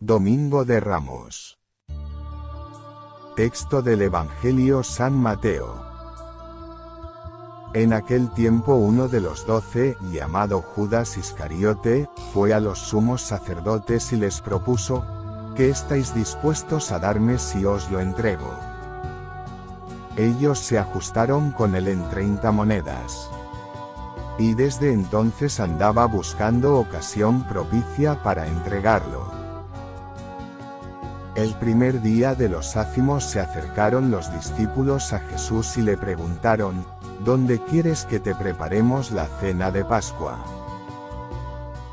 Domingo de Ramos. Texto del Evangelio San Mateo. En aquel tiempo uno de los 12, llamado Judas Iscariote, fue a los sumos sacerdotes y les propuso: ¿qué estáis dispuestos a darme si os lo entrego? Ellos se ajustaron con él en 30 monedas. Y desde entonces andaba buscando ocasión propicia para entregarlo. El primer día de los ácimos se acercaron los discípulos a Jesús y le preguntaron: ¿dónde quieres que te preparemos la cena de Pascua?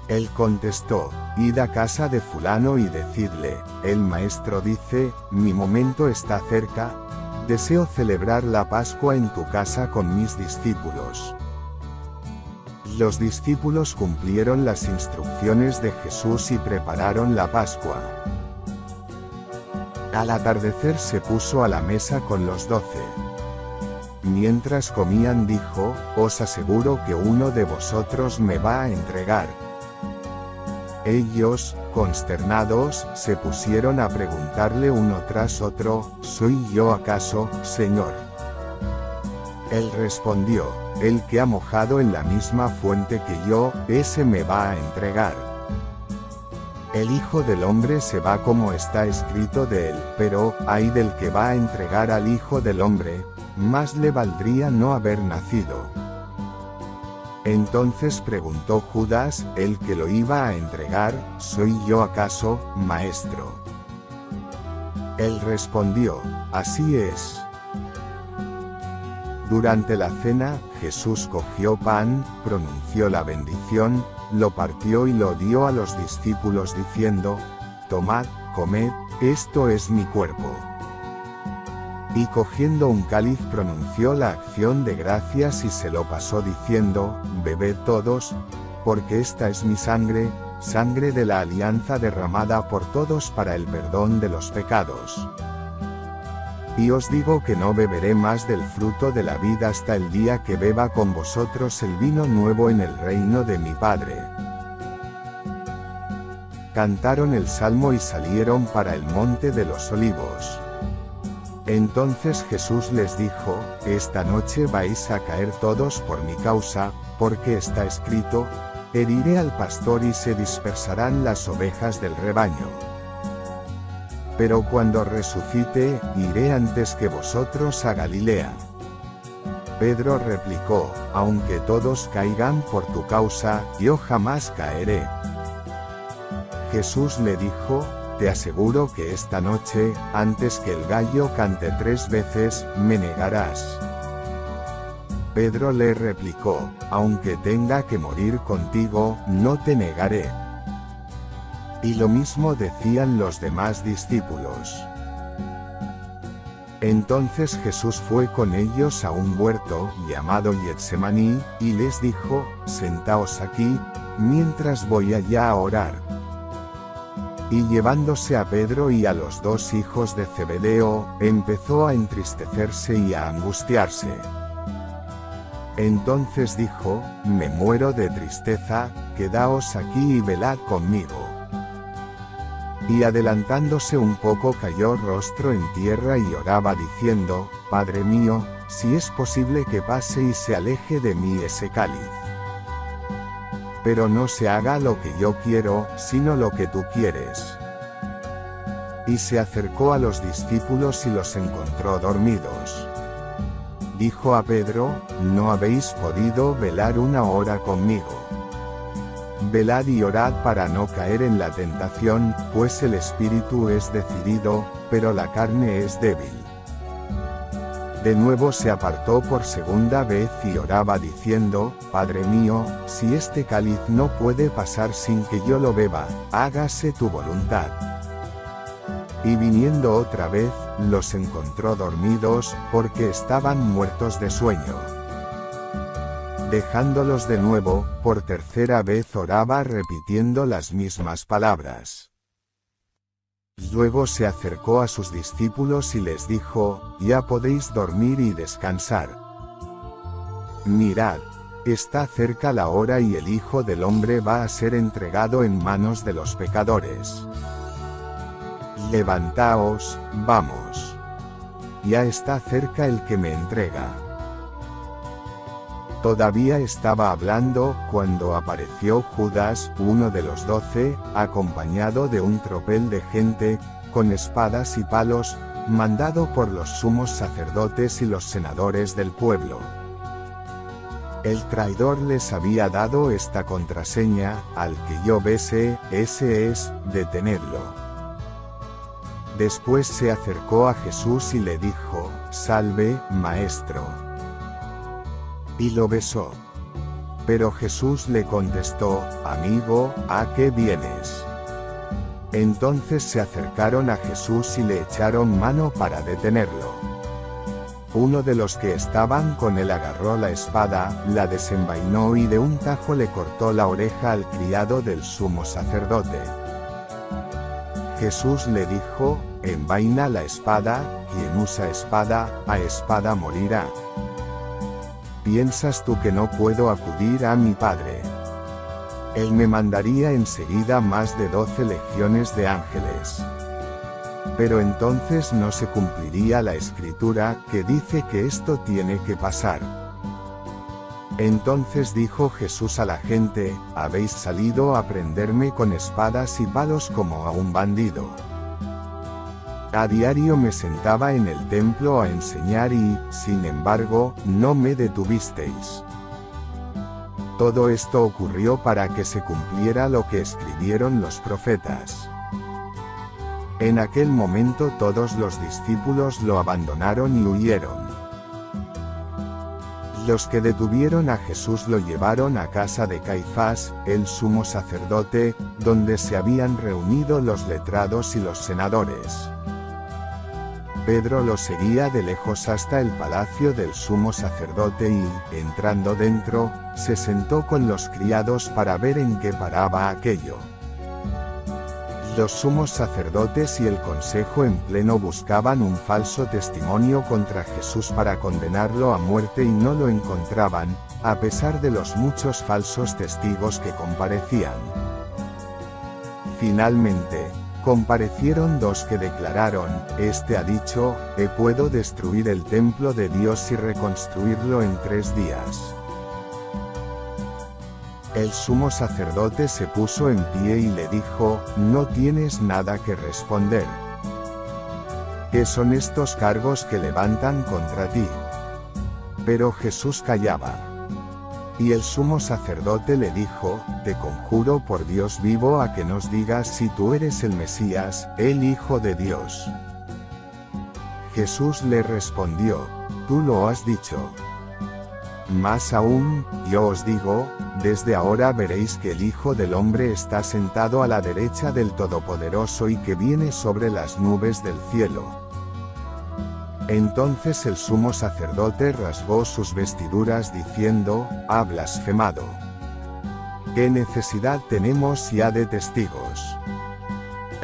Él contestó: id a casa de fulano y decidle: el maestro dice, mi momento está cerca, deseo celebrar la Pascua en tu casa con mis discípulos. Los discípulos cumplieron las instrucciones de Jesús y prepararon la Pascua. Al atardecer se puso a la mesa con los 12. Mientras comían dijo: os aseguro que uno de vosotros me va a entregar. Ellos, consternados, se pusieron a preguntarle uno tras otro: ¿soy yo acaso, Señor? Él respondió: el que ha mojado en la misma fuente que yo, ese me va a entregar. El Hijo del Hombre se va como está escrito de él, pero, ay del que va a entregar al Hijo del Hombre, más le valdría no haber nacido. Entonces preguntó Judas, el que lo iba a entregar: ¿soy yo acaso, maestro? Él respondió: así es. Durante la cena, Jesús cogió pan, pronunció la bendición, lo partió y lo dio a los discípulos diciendo: tomad, comed, esto es mi cuerpo. Y cogiendo un cáliz pronunció la acción de gracias y se lo pasó diciendo: bebed todos, porque esta es mi sangre, sangre de la alianza derramada por todos para el perdón de los pecados. Y os digo que no beberé más del fruto de la vid hasta el día que beba con vosotros el vino nuevo en el reino de mi Padre. Cantaron el salmo y salieron para el monte de los olivos. Entonces Jesús les dijo: esta noche vais a caer todos por mi causa, porque está escrito: heriré al pastor y se dispersarán las ovejas del rebaño. Pero cuando resucite, iré antes que vosotros a Galilea. Pedro replicó: aunque todos caigan por tu causa, yo jamás caeré. Jesús le dijo: te aseguro que esta noche, antes que el gallo cante 3 veces, me negarás. Pedro le replicó: aunque tenga que morir contigo, no te negaré. Y lo mismo decían los demás discípulos. Entonces Jesús fue con ellos a un huerto, llamado Getsemaní, y les dijo: sentaos aquí, mientras voy allá a orar. Y llevándose a Pedro y a los 2 hijos de Zebedeo, empezó a entristecerse y a angustiarse. Entonces dijo: me muero de tristeza, quedaos aquí y velad conmigo. Y adelantándose un poco cayó rostro en tierra y oraba diciendo: Padre mío, si es posible que pase y se aleje de mí ese cáliz. Pero no se haga lo que yo quiero, sino lo que tú quieres. Y se acercó a los discípulos y los encontró dormidos. Dijo a Pedro: ¿no habéis podido velar 1 hora conmigo? Velad y orad para no caer en la tentación, pues el espíritu es decidido, pero la carne es débil. De nuevo se apartó por segunda vez y oraba diciendo: Padre mío, si este cáliz no puede pasar sin que yo lo beba, hágase tu voluntad. Y viniendo otra vez, los encontró dormidos, porque estaban muertos de sueño. Dejándolos de nuevo, por tercera vez oraba repitiendo las mismas palabras. Luego se acercó a sus discípulos y les dijo: ya podéis dormir y descansar. Mirad, está cerca la hora y el Hijo del Hombre va a ser entregado en manos de los pecadores. Levantaos, vamos. Ya está cerca el que me entrega. Todavía estaba hablando, cuando apareció Judas, uno de los 12, acompañado de un tropel de gente, con espadas y palos, mandado por los sumos sacerdotes y los senadores del pueblo. El traidor les había dado esta contraseña: al que yo bese, ese es, detenedlo. Después se acercó a Jesús y le dijo: Salve, maestro. Y lo besó. Pero Jesús le contestó: Amigo, ¿a qué vienes? Entonces se acercaron a Jesús y le echaron mano para detenerlo. Uno de los que estaban con él agarró la espada, la desenvainó y de un tajo le cortó la oreja al criado del sumo sacerdote. Jesús le dijo: Envaina la espada, quien usa espada, a espada morirá. ¿Piensas tú que no puedo acudir a mi Padre? Él me mandaría enseguida más de 12 legiones de ángeles. Pero entonces no se cumpliría la escritura, que dice que esto tiene que pasar. Entonces dijo Jesús a la gente: Habéis salido a prenderme con espadas y palos como a un bandido. A diario me sentaba en el templo a enseñar y, sin embargo, no me detuvisteis. Todo esto ocurrió para que se cumpliera lo que escribieron los profetas. En aquel momento todos los discípulos lo abandonaron y huyeron. Los que detuvieron a Jesús lo llevaron a casa de Caifás, el sumo sacerdote, donde se habían reunido los letrados y los senadores. Pedro lo seguía de lejos hasta el palacio del sumo sacerdote y, entrando dentro, se sentó con los criados para ver en qué paraba aquello. Los sumos sacerdotes y el consejo en pleno buscaban un falso testimonio contra Jesús para condenarlo a muerte y no lo encontraban, a pesar de los muchos falsos testigos que comparecían. Finalmente, comparecieron 2 que declararon: Este ha dicho, puedo destruir el templo de Dios y reconstruirlo en 3 días. El sumo sacerdote se puso en pie y le dijo: No tienes nada que responder. ¿Qué son estos cargos que levantan contra ti? Pero Jesús callaba. Y el sumo sacerdote le dijo: Te conjuro por Dios vivo a que nos digas si tú eres el Mesías, el Hijo de Dios. Jesús le respondió: Tú lo has dicho. Más aún, yo os digo, desde ahora veréis que el Hijo del Hombre está sentado a la derecha del Todopoderoso y que viene sobre las nubes del cielo. Entonces el sumo sacerdote rasgó sus vestiduras diciendo: Ha blasfemado. ¿Qué necesidad tenemos ya de testigos?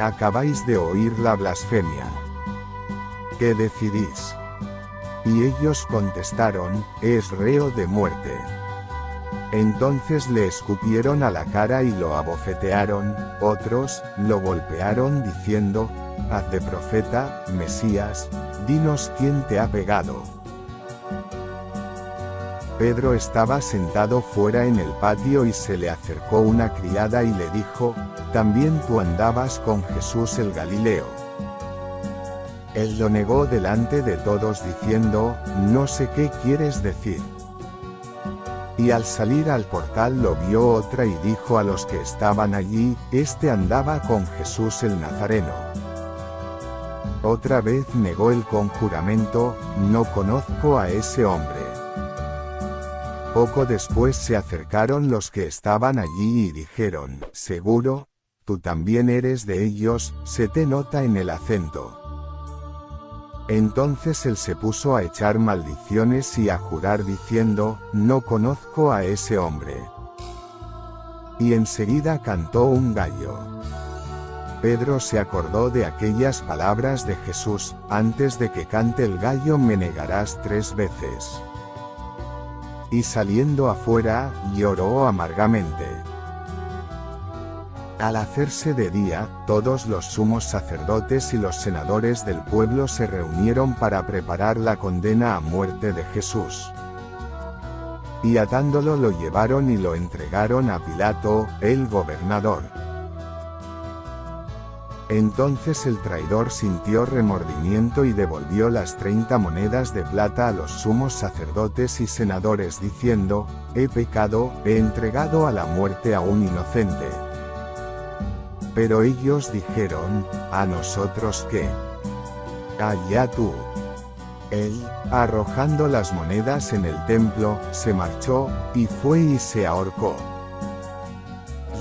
Acabáis de oír la blasfemia. ¿Qué decidís? Y ellos contestaron: Es reo de muerte. Entonces le escupieron a la cara y lo abofetearon, otros, lo golpearon diciendo: Haz de profeta, Mesías, dinos quién te ha pegado. Pedro estaba sentado fuera en el patio y se le acercó una criada y le dijo: También tú andabas con Jesús el Galileo. Él lo negó delante de todos diciendo: No sé qué quieres decir. Y al salir al portal lo vio otra y dijo a los que estaban allí: Este andaba con Jesús el Nazareno. Otra vez negó el conjuramento: No conozco a ese hombre. Poco después se acercaron los que estaban allí y dijeron: Seguro, tú también eres de ellos, se te nota en el acento. Entonces él se puso a echar maldiciones y a jurar diciendo: No conozco a ese hombre. Y enseguida cantó un gallo. Pedro se acordó de aquellas palabras de Jesús: Antes de que cante el gallo me negarás 3 veces. Y saliendo afuera, lloró amargamente. Al hacerse de día, todos los sumos sacerdotes y los senadores del pueblo se reunieron para preparar la condena a muerte de Jesús. Y atándolo lo llevaron y lo entregaron a Pilato, el gobernador. Entonces el traidor sintió remordimiento y devolvió las 30 monedas de plata a los sumos sacerdotes y senadores diciendo: «He pecado, he entregado a la muerte a un inocente». Pero ellos dijeron: «¿A nosotros qué? Allá tú». Él, arrojando las monedas en el templo, se marchó, y fue y se ahorcó.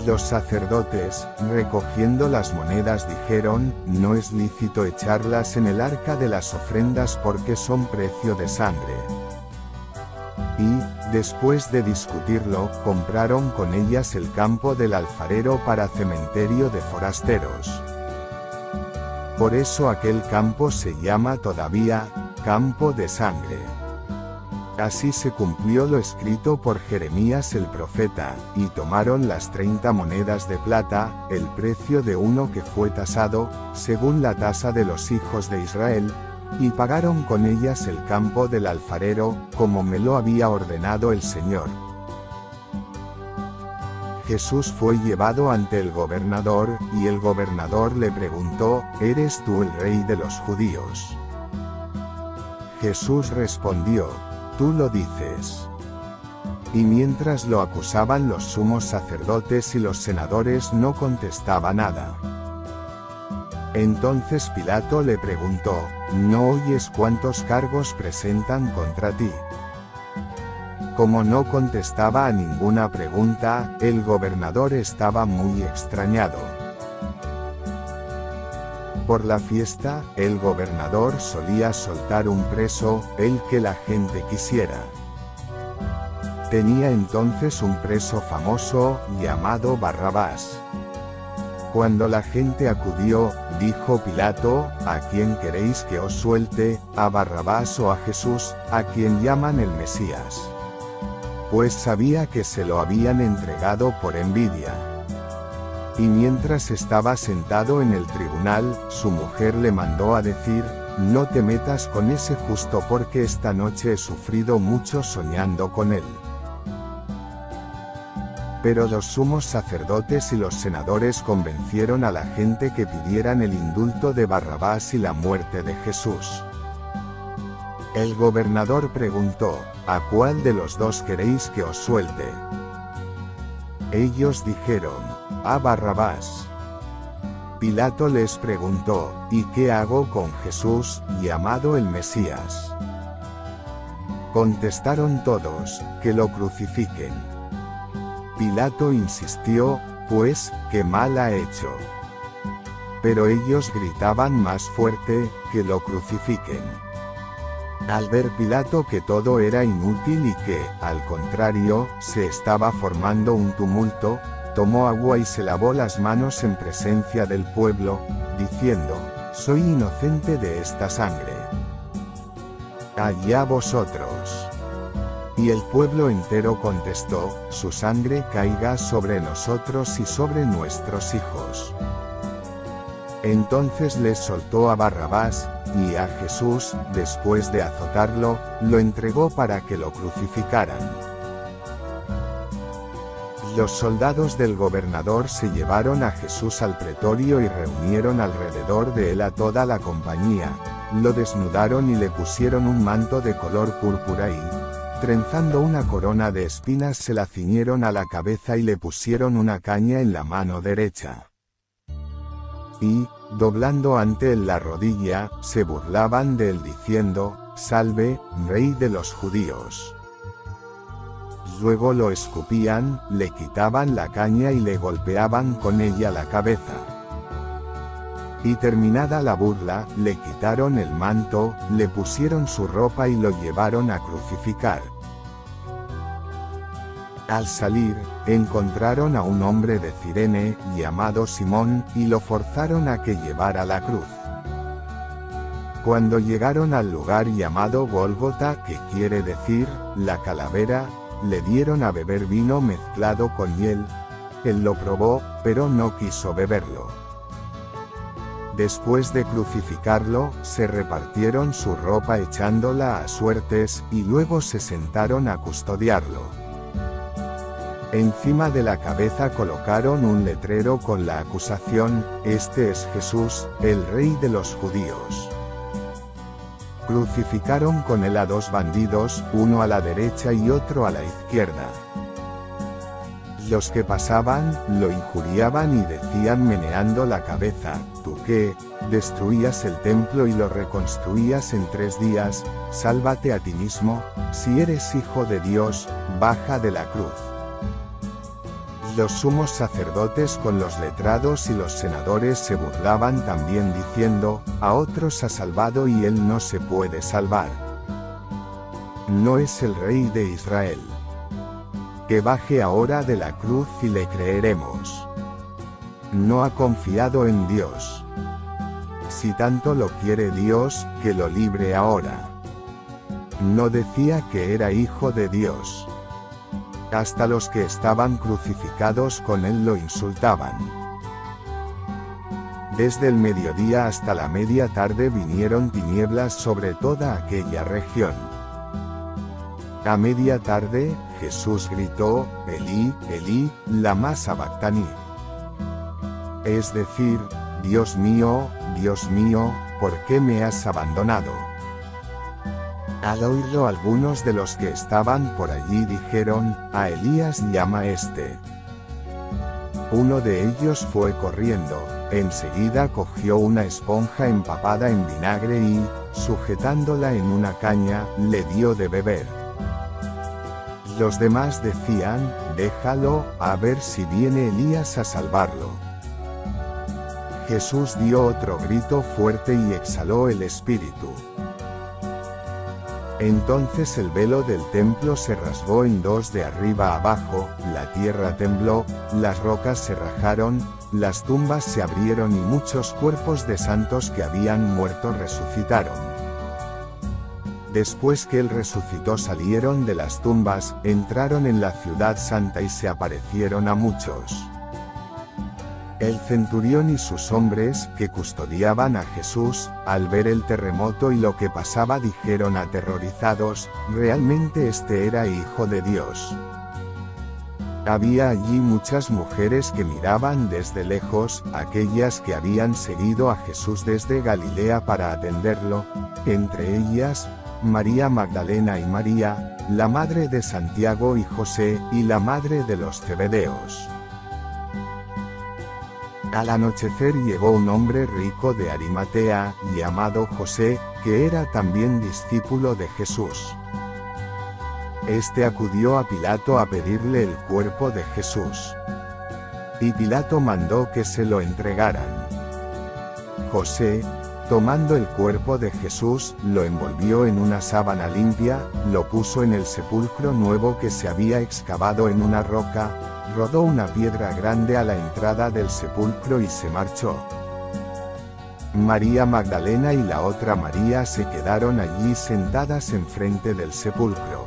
Los sacerdotes, recogiendo las monedas, dijeron: «No es lícito echarlas en el arca de las ofrendas porque son precio de sangre». Y, después de discutirlo, compraron con ellas el campo del alfarero para cementerio de forasteros. Por eso aquel campo se llama todavía campo de sangre. Así se cumplió lo escrito por Jeremías el profeta, y tomaron las 30 monedas de plata, el precio de uno que fue tasado, según la tasa de los hijos de Israel, y pagaron con ellas el campo del alfarero, como me lo había ordenado el Señor. Jesús fue llevado ante el gobernador, y el gobernador le preguntó: «¿Eres tú el rey de los judíos?». Jesús respondió: «Tú lo dices». Y mientras lo acusaban los sumos sacerdotes y los senadores, no contestaba nada. Entonces Pilato le preguntó: «¿No oyes cuántos cargos presentan contra ti?». Como no contestaba a ninguna pregunta, el gobernador estaba muy extrañado. Por la fiesta, el gobernador solía soltar un preso, el que la gente quisiera. Tenía entonces un preso famoso, llamado Barrabás. Cuando la gente acudió, dijo Pilato: «¿A quién queréis que os suelte, a Barrabás o a Jesús, a quien llaman el Mesías?». Pues sabía que se lo habían entregado por envidia. Y mientras estaba sentado en el tribunal, su mujer le mandó a decir: «No te metas con ese justo porque esta noche he sufrido mucho soñando con él». Pero los sumos sacerdotes y los senadores convencieron a la gente que pidieran el indulto de Barrabás y la muerte de Jesús. El gobernador preguntó: «¿A cuál de los dos queréis que os suelte?». Ellos dijeron: «A Barrabás». Pilato les preguntó: «¿Y qué hago con Jesús, llamado el Mesías?». Contestaron todos: «Que lo crucifiquen». Pilato insistió: «Pues, ¿qué mal ha hecho?». Pero ellos gritaban más fuerte: «Que lo crucifiquen». Al ver Pilato que todo era inútil y que, al contrario, se estaba formando un tumulto, tomó agua y se lavó las manos en presencia del pueblo, diciendo: «Soy inocente de esta sangre. Allá vosotros». Y el pueblo entero contestó: «Su sangre caiga sobre nosotros y sobre nuestros hijos». Entonces les soltó a Barrabás, y a Jesús, después de azotarlo, lo entregó para que lo crucificaran. Los soldados del gobernador se llevaron a Jesús al pretorio y reunieron alrededor de él a toda la compañía, lo desnudaron y le pusieron un manto de color púrpura y, trenzando una corona de espinas, se la ciñeron a la cabeza y le pusieron una caña en la mano derecha. Y, doblando ante él la rodilla, se burlaban de él diciendo: «Salve, Rey de los judíos». Luego lo escupían, le quitaban la caña y le golpeaban con ella la cabeza. Y terminada la burla, le quitaron el manto, le pusieron su ropa y lo llevaron a crucificar. Al salir, encontraron a un hombre de Cirene, llamado Simón, y lo forzaron a que llevara la cruz. Cuando llegaron al lugar llamado Gólgota, que quiere decir, la calavera, le dieron a beber vino mezclado con hiel, Él lo probó, pero no quiso beberlo. Después de crucificarlo, se repartieron su ropa echándola a suertes, y luego se sentaron a custodiarlo. Encima de la cabeza colocaron un letrero con la acusación: «Este es Jesús, el Rey de los Judíos». Crucificaron con él a 2 bandidos, uno a la derecha y otro a la izquierda. Los que pasaban, lo injuriaban y decían meneando la cabeza: «Tú que destruías el templo y lo reconstruías en 3 días, sálvate a ti mismo, si eres hijo de Dios, baja de la cruz». Los sumos sacerdotes con los letrados y los senadores se burlaban también diciendo: «A otros ha salvado y él no se puede salvar. ¿No es el Rey de Israel? Que baje ahora de la cruz y le creeremos». No ha confiado en Dios. Si tanto lo quiere Dios, que lo libre ahora. No decía que era hijo de Dios. Hasta los que estaban crucificados con él lo insultaban. Desde el mediodía hasta la media tarde vinieron tinieblas sobre toda aquella región. A media tarde, Jesús gritó: «Elí, Elí, lama sabactani». Es decir: Dios mío, ¿por qué me has abandonado? Al oírlo, algunos de los que estaban por allí dijeron: «A Elías llama este». Uno de ellos fue corriendo, enseguida cogió una esponja empapada en vinagre y, sujetándola en una caña, le dio de beber. Los demás decían: «Déjalo, a ver si viene Elías a salvarlo». Jesús dio otro grito fuerte y exhaló el espíritu. Entonces el velo del templo se rasgó en 2 de arriba abajo, la tierra tembló, las rocas se rajaron, las tumbas se abrieron y muchos cuerpos de santos que habían muerto resucitaron. Después que él resucitó, salieron de las tumbas, entraron en la ciudad santa y se aparecieron a muchos. El centurión y sus hombres, que custodiaban a Jesús, al ver el terremoto y lo que pasaba, dijeron aterrorizados: «Realmente este era hijo de Dios». Había allí muchas mujeres que miraban desde lejos, aquellas que habían seguido a Jesús desde Galilea para atenderlo, entre ellas, María Magdalena y María, la madre de Santiago y José, y la madre de los Zebedeos. Al anochecer llegó un hombre rico de Arimatea, llamado José, que era también discípulo de Jesús. Este acudió a Pilato a pedirle el cuerpo de Jesús. Y Pilato mandó que se lo entregaran. José, tomando el cuerpo de Jesús, lo envolvió en una sábana limpia, lo puso en el sepulcro nuevo que se había excavado en una roca, rodó una piedra grande a la entrada del sepulcro y se marchó. María Magdalena y la otra María se quedaron allí sentadas enfrente del sepulcro.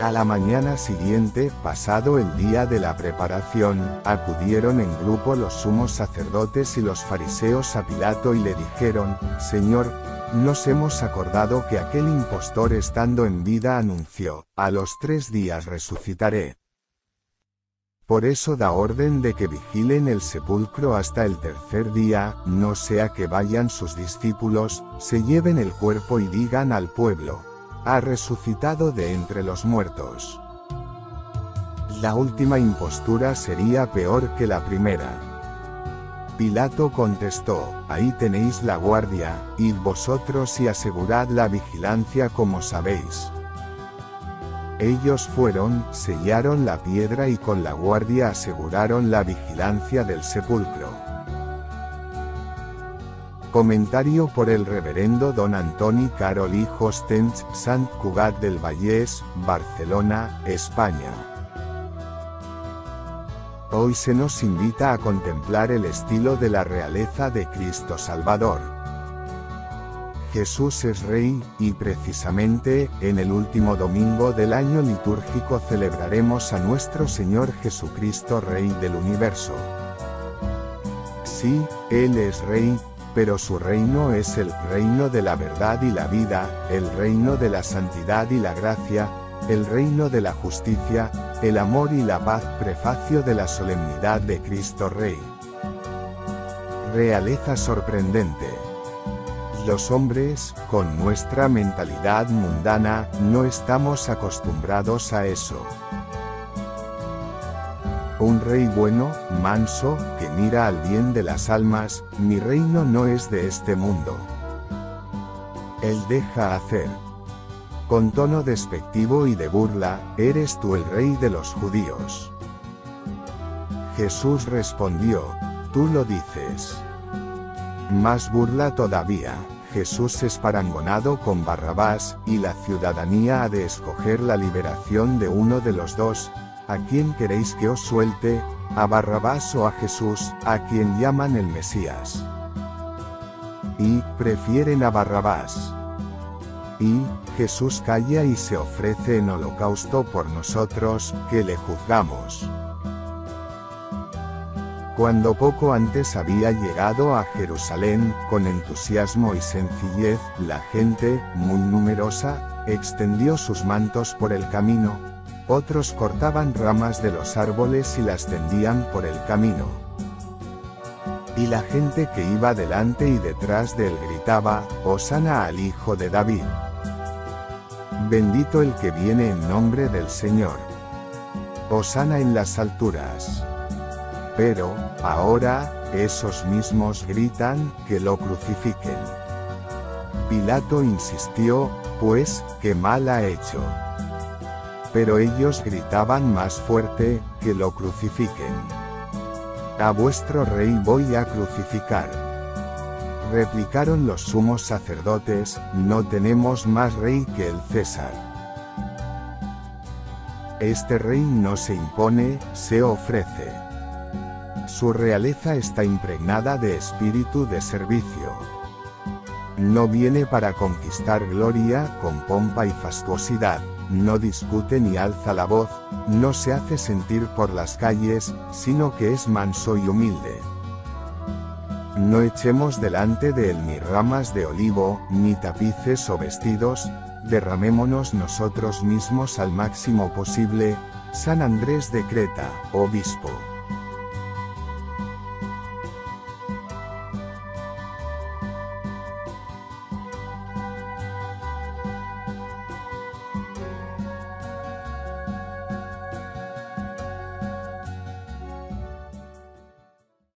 A la mañana siguiente, pasado el día de la preparación, acudieron en grupo los sumos sacerdotes y los fariseos a Pilato y le dijeron: «Señor, nos hemos acordado que aquel impostor estando en vida anunció: a los 3 días resucitaré. Por eso da orden de que vigilen el sepulcro hasta el 3er día, no sea que vayan sus discípulos, se lleven el cuerpo y digan al pueblo: ha resucitado de entre los muertos». La última impostura sería peor que la primera. Pilato contestó: «Ahí tenéis la guardia, id vosotros y asegurad la vigilancia como sabéis». Ellos fueron, sellaron la piedra y con la guardia aseguraron la vigilancia del sepulcro. Comentario por el reverendo don Antoni Carol i Hostens, Sant Cugat del Vallès, Barcelona, España. Hoy se nos invita a contemplar el estilo de la realeza de Cristo Salvador. Jesús es Rey, y precisamente, en el último domingo del año litúrgico celebraremos a nuestro Señor Jesucristo Rey del universo. Sí, Él es Rey, pero su reino es el reino de la verdad y la vida, el reino de la santidad y la gracia, el reino de la justicia, el amor y la paz. Prefacio de la solemnidad de Cristo Rey. Realeza sorprendente. Los hombres, con nuestra mentalidad mundana, no estamos acostumbrados a eso. Un rey bueno, manso, que mira al bien de las almas. Mi reino no es de este mundo. Él deja hacer. Con tono despectivo y de burla, ¿eres tú el rey de los judíos? Jesús respondió, tú lo dices. Más burla todavía. Jesús es parangonado con Barrabás, y la ciudadanía ha de escoger la liberación de uno de los dos. ¿A quién queréis que os suelte? ¿A Barrabás o a Jesús, a quien llaman el Mesías? Y prefieren a Barrabás. Y Jesús calla y se ofrece en holocausto por nosotros, que le juzgamos. Cuando poco antes había llegado a Jerusalén, con entusiasmo y sencillez, la gente, muy numerosa, extendió sus mantos por el camino. Otros cortaban ramas de los árboles y las tendían por el camino. Y la gente que iba delante y detrás de él gritaba, Hosana al Hijo de David. Bendito el que viene en nombre del Señor. Hosana en las alturas. Pero, ahora, esos mismos gritan, que lo crucifiquen. Pilato insistió, pues, ¿qué mal ha hecho? Pero ellos gritaban más fuerte, que lo crucifiquen. A vuestro rey voy a crucificar. Replicaron los sumos sacerdotes, no tenemos más rey que el César. Este rey no se impone, se ofrece. Su realeza está impregnada de espíritu de servicio. No viene para conquistar gloria con pompa y fastuosidad, no discute ni alza la voz, no se hace sentir por las calles, sino que es manso y humilde. No echemos delante de él ni ramas de olivo, ni tapices o vestidos, derramémonos nosotros mismos al máximo posible. San Andrés de Creta, obispo.